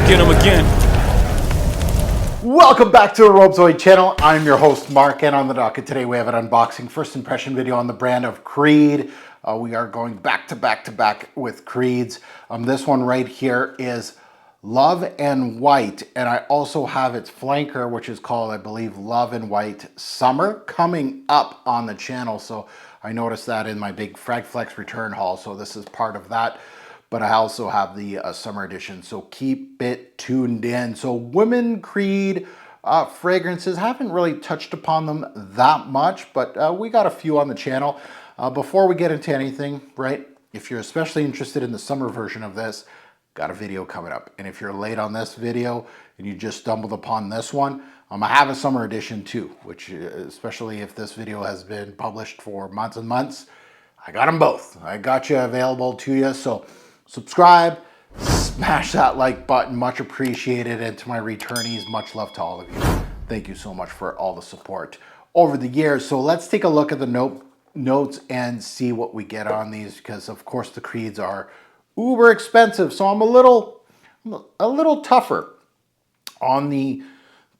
go get them again. Welcome back to the Robezoid channel. I'm your host Mark, and on the docket today we have an unboxing first impression video on the brand of Creed. We are going back to back with Creeds. This one right here is Love and White, and I also have its flanker, which is called, I believe, Love and White Summer, coming up on the channel. So I noticed that in my big Fragflex return haul, so this is part of that. But I also have the summer edition, so keep it tuned in. So women Creed fragrances, haven't really touched upon them that much, but we got a few on the channel. Before we get into anything, right, if you're especially interested in the summer version of this, got a video coming up. And if you're late on this video and you just stumbled upon this one, I have a summer edition too, which especially if this video has been published for months and months, I got them both. I got you available to you. So subscribe, smash that like button, much appreciated. And to my returnees, much love to all of you. Thank you so much for all the support over the years. So let's take a look at the notes and see what we get on these, because of course the Creeds are uber expensive. So I'm a little tougher on the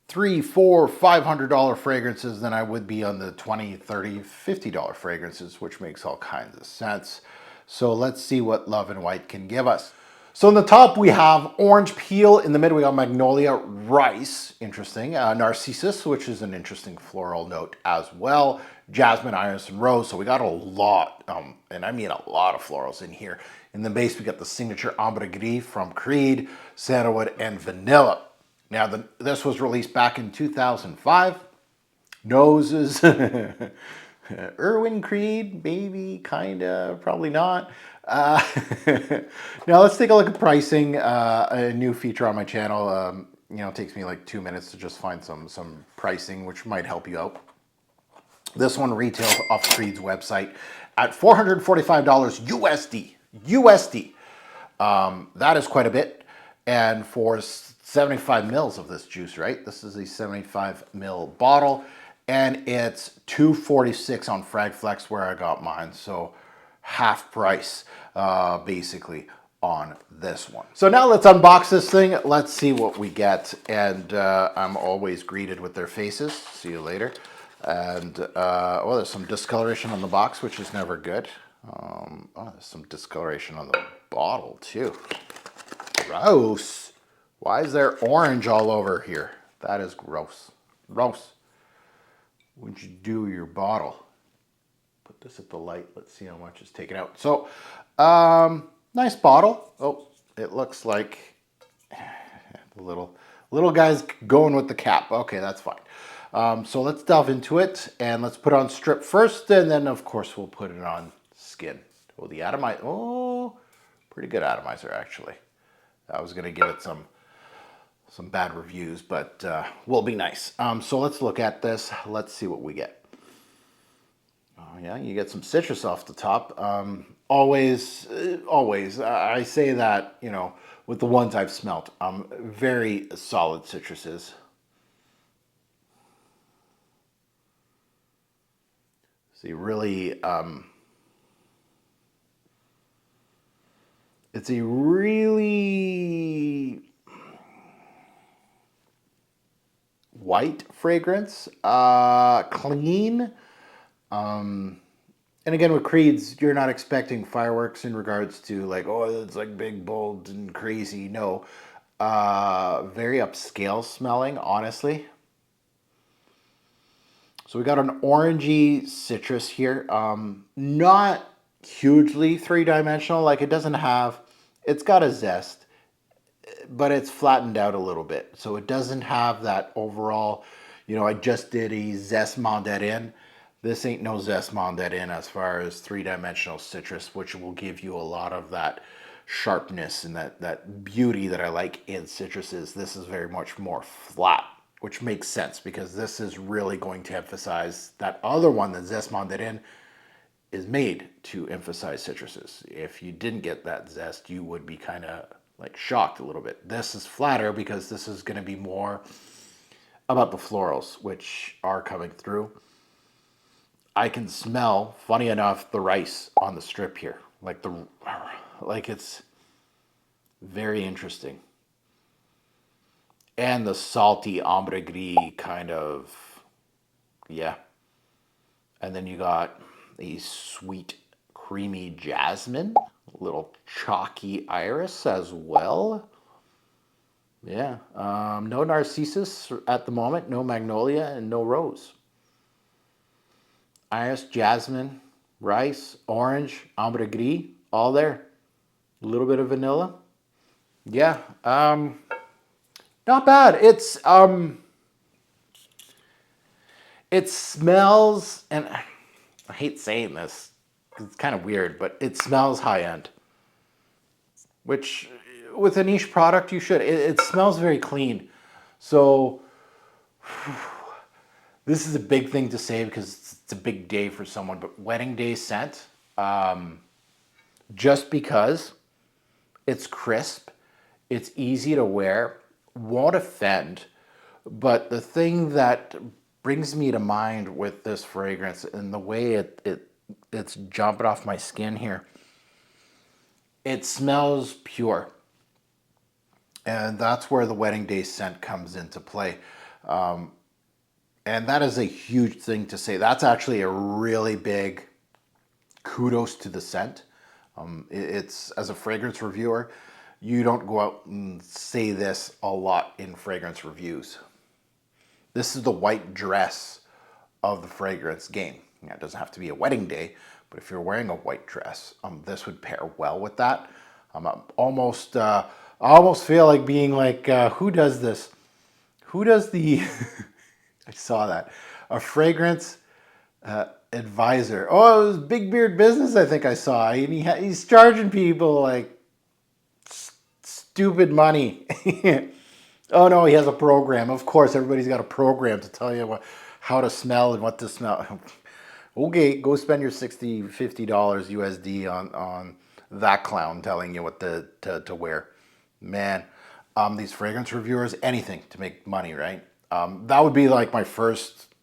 $300, $400, $500 fragrances than I would be on the $20, $30, $50 fragrances, which makes all kinds of sense. So let's see what Love and White can give us. So in the top we have orange peel, in the middle we got magnolia, rice, interesting, narcissus, which is an interesting floral note as well, jasmine, iris, and rose. So we got a lot, and I mean a lot of florals in here. In the base we got the signature AMBERGRIS from Creed, sandalwood, and vanilla. Now this was released back in 2005. Noses, Irwin Creed, maybe, kinda, probably not. Now let's take a look at pricing. A new feature on my channel. You know, it takes me like 2 minutes to just find some pricing, which might help you out. This one retails off Creed's website at $445 USD. That is quite a bit. And for 75 mils of this juice, right? This is a 75 mil bottle, and it's $246 on Fragflex where I got mine. So half price, basically, on this one. So now let's unbox this thing. Let's see what we get. And I'm always greeted with their faces. See you later. And well, there's some discoloration on the box, which is never good. Oh, there's some discoloration on the bottle too. Gross. Why is there orange all over here? That is gross. Gross. What'd you do with your bottle? Put this at the light. Let's see how much is taken out. So, nice bottle. Oh, it looks like the little guy's going with the cap. Okay, that's fine. So let's delve into it, and let's put on strip first, and then of course we'll put it on skin. Oh, the atomizer. Oh, pretty good atomizer actually. I was gonna give it some bad reviews, but will be nice. So let's look at this. Let's see what we get. Oh yeah, you get some citrus off the top. Always, I say that, you know, with the ones I've smelt, very solid citruses. See, really, it's a really white fragrance, clean. And again, with Creeds, you're not expecting fireworks in regards to like, oh, it's like big, bold, and crazy. No, very upscale smelling, honestly. So we got an orangey citrus here. Not hugely three-dimensional. Like it doesn't have, it's got a zest, but it's flattened out a little bit. So it doesn't have that overall, you know, I just did a zest mandarin. This ain't no zest mandarin as far as three-dimensional citrus, which will give you a lot of that sharpness and that beauty that I like in citruses. This is very much more flat, which makes sense because this is really going to emphasize that other one, the zest mandarin, is made to emphasize citruses. If you didn't get that zest, you would be kind of like shocked a little bit. This is flatter because this is going to be more about the florals, which are coming through. I can smell, funny enough, the rice on the strip here. Like it's very interesting. and the salty ambergris kind of, yeah. And then you got a sweet, creamy jasmine, a little chalky iris as well. Yeah, no narcissus at the moment, no magnolia, and no rose. Iris, jasmine, rice, orange, ambergris, all there. A little bit of vanilla. Yeah, not bad. It smells, and I hate saying this, 'cause it's kind of weird, but it smells high end. Which, with a niche product, you should. It smells very clean. So, this is a big thing to say because it's a big day for someone, but wedding day scent, just because it's crisp, it's easy to wear, won't offend, but the thing that brings me to mind with this fragrance and the way it's jumping off my skin here, it smells pure. And that's where the wedding day scent comes into play. And that is a huge thing to say. That's actually a really big kudos to the scent. It's, as a fragrance reviewer, you don't go out and say this a lot in fragrance reviews. This is the white dress of the fragrance game. Yeah, it doesn't have to be a wedding day, but if you're wearing a white dress, this would pair well with that. I almost feel like being like, who does this? Who does the, I saw that, a fragrance advisor. Oh, it was Big Beard Business, I think I saw. And he's charging people like stupid money. Oh no, he has a program. Of course, everybody's got a program to tell you how to smell and what to smell. Okay, go spend your $60, $50 USD on that clown telling you what to wear. Man, these fragrance reviewers, anything to make money, right? That would be like my first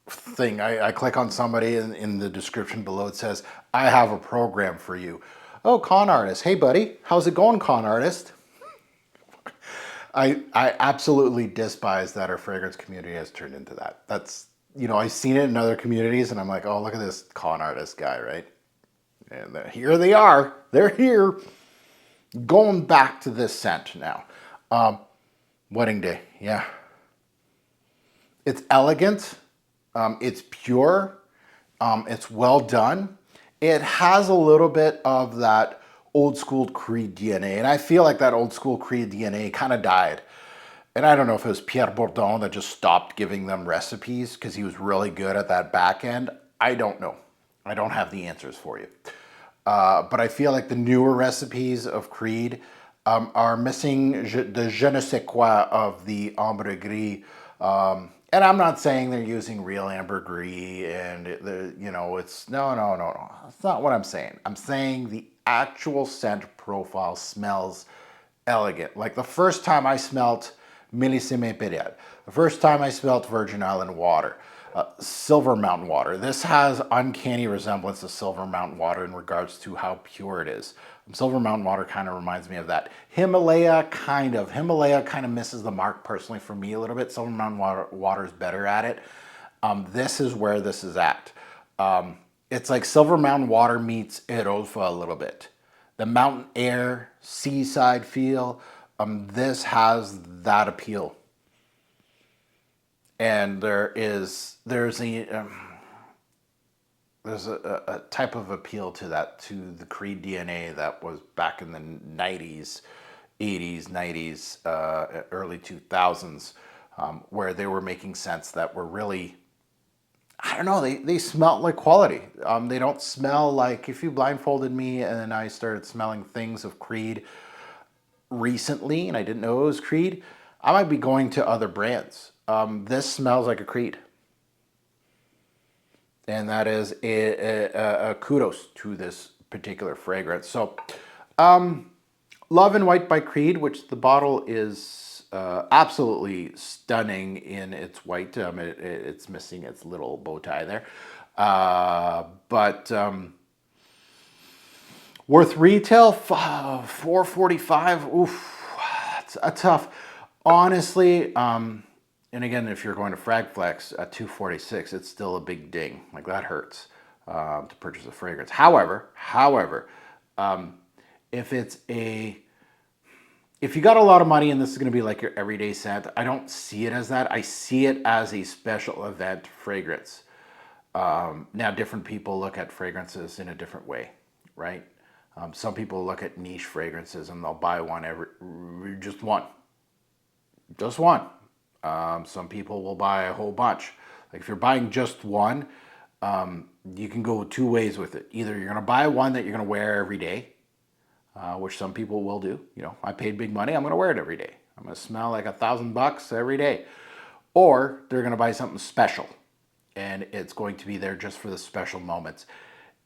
thing. I click on somebody and in the description below it says, I have a program for you. Oh, con artist. Hey buddy, how's it going, con artist? I absolutely despise that our fragrance community has turned into that. That's, you know, I've seen it in other communities and I'm like, oh, look at this con artist guy, right? And here they are. They're here. Going back to this scent now. Wedding day, yeah. It's elegant. It's pure. It's well done. It has a little bit of that old school Creed DNA. And I feel like that old school Creed DNA kind of died. And I don't know if it was Pierre Bourdon that just stopped giving them recipes because he was really good at that back end. I don't know. I don't have the answers for you. But I feel like the newer recipes of Creed are missing the je ne sais quoi of the ambergris. And I'm not saying they're using real ambergris and, you know, it's, no. That's not what I'm saying. I'm saying the actual scent profile smells elegant. Like the first time I smelt Millésime Impérial, the first time I smelt Virgin Island water, Silver Mountain water. This has uncanny resemblance to Silver Mountain water in regards to how pure it is. Silver Mountain water kind of reminds me of that. Himalaya kind of misses the mark personally for me a little bit. Silver Mountain water is better at it. This is where this is at. It's like Silver Mountain water meets Erofa a little bit. The mountain air, seaside feel, this has that appeal. And there's a type of appeal to that, to the Creed DNA that was back in the 90s, 80s, 90s, early 2000s, where they were making scents that were really, I don't know, they smelled like quality. They don't smell like, if you blindfolded me and I started smelling things of Creed recently and I didn't know it was Creed, I might be going to other brands. This smells like a Creed. And that is a kudos to this particular fragrance. So, Love in White by Creed, which the bottle is absolutely stunning in its white. It's missing its little bow tie there. But worth retail, $4.45. Oof, that's a tough. Honestly, and again, if you're going to Fragflex at 246, it's still a big ding. Like that hurts to purchase a fragrance. However, if it's a if you got a lot of money and this is going to be like your everyday scent, I don't see it as that. I see it as a special event fragrance. Now, different people look at fragrances in a different way, right? Some people look at niche fragrances and they'll buy one just one. Just one. Some people will buy a whole bunch. Like if you're buying just one, you can go two ways with it. Either you're going to buy one that you're going to wear every day, which some people will do. You know, I paid big money, I'm going to wear it every day. I'm going to smell like $1,000 every day. Or they're going to buy something special, and it's going to be there just for the special moments.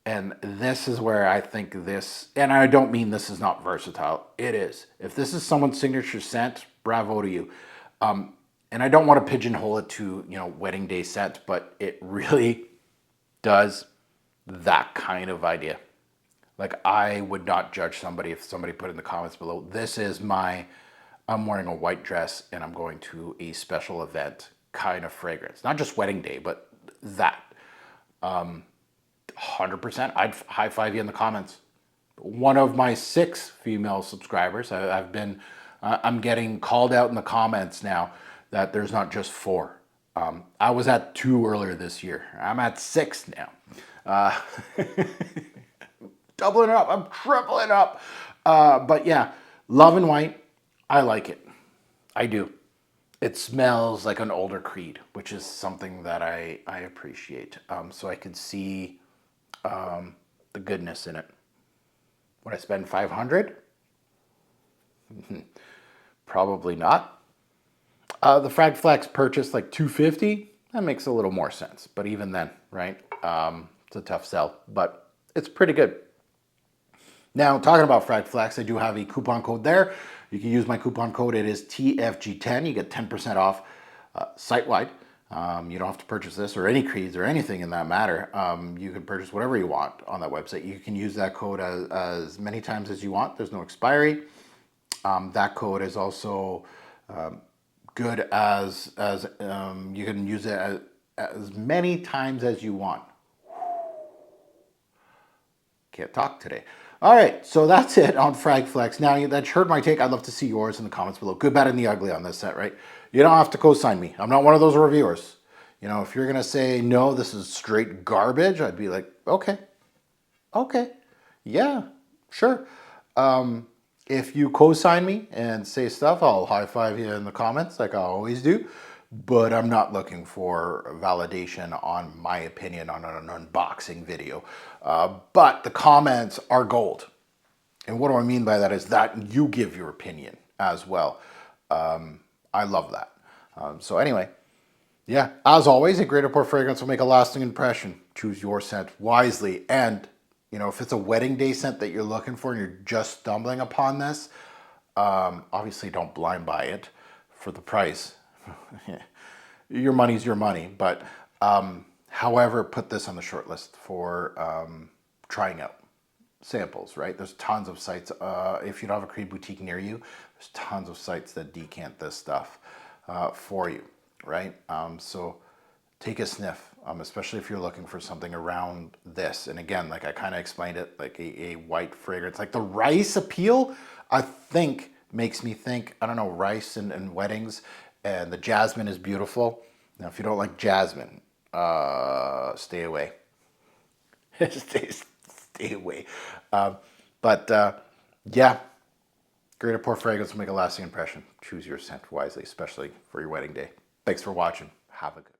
And this is where I think this, and I don't mean this is not versatile. It is. If this is someone's signature scent, bravo to you. And I don't want to pigeonhole it to, you know, wedding day scent, but it really does that kind of idea. Like I would not judge somebody if somebody put in the comments below, this is my, I'm wearing a white dress and I'm going to a special event kind of fragrance. Not just wedding day, but that. 100%, I'd high five you in the comments. One of my 6 female subscribers, I'm getting called out in the comments now that there's not just 4. I was at 2 earlier this year. I'm at 6 now. Doubling it up, I'm tripling up. But yeah, Love and White, I like it. I do. It smells like an older Creed, which is something that I appreciate. So I can see the goodness in it. Would I spend 500? Probably not. The Fragflex purchase like 250. That makes a little more sense. But even then, right? It's a tough sell, but it's pretty good. Now, talking about Fragflex, I do have a coupon code there. You can use my coupon code. It is TFG10. You get 10% off site-wide. You don't have to purchase this or any creeds or anything in that matter. You can purchase whatever you want on that website. You can use that code as many times as you want. There's no expiry. That code is also good as you can use it as many times as you want. Can't talk today. All right, so that's it on Fragflex. Now, that you heard my take. I'd love to see yours in the comments below. Good, bad, and the ugly on this set, right? You don't have to co-sign me. I'm not one of those reviewers. You know, if you're going to say, no, this is straight garbage, I'd be like, okay, yeah, sure. If you co-sign me and say stuff, I'll high-five you in the comments like I always do. But I'm not looking for validation on my opinion on an unboxing video. But the comments are gold. And what do I mean by that is that you give your opinion as well. I love that. So anyway, yeah, as always, a great pour fragrance will make a lasting impression. Choose your scent wisely. And, you know, if it's a wedding day scent that you're looking for and you're just stumbling upon this, obviously don't blind buy it for the price. Your money's your money, but however, put this on the short list for trying out samples, right? There's tons of sites. If you don't have a Creed boutique near you, there's tons of sites that decant this stuff for you, right? So take a sniff, especially if you're looking for something around this. And again, like I kind of explained it, like a white fragrance, like the rice appeal, I think makes me think, I don't know, rice and weddings. And the jasmine is beautiful. Now, if you don't like jasmine, stay away. stay away. Yeah, great pour fragrance will make a lasting impression. Choose your scent wisely, especially for your wedding day. Thanks for watching. Have a good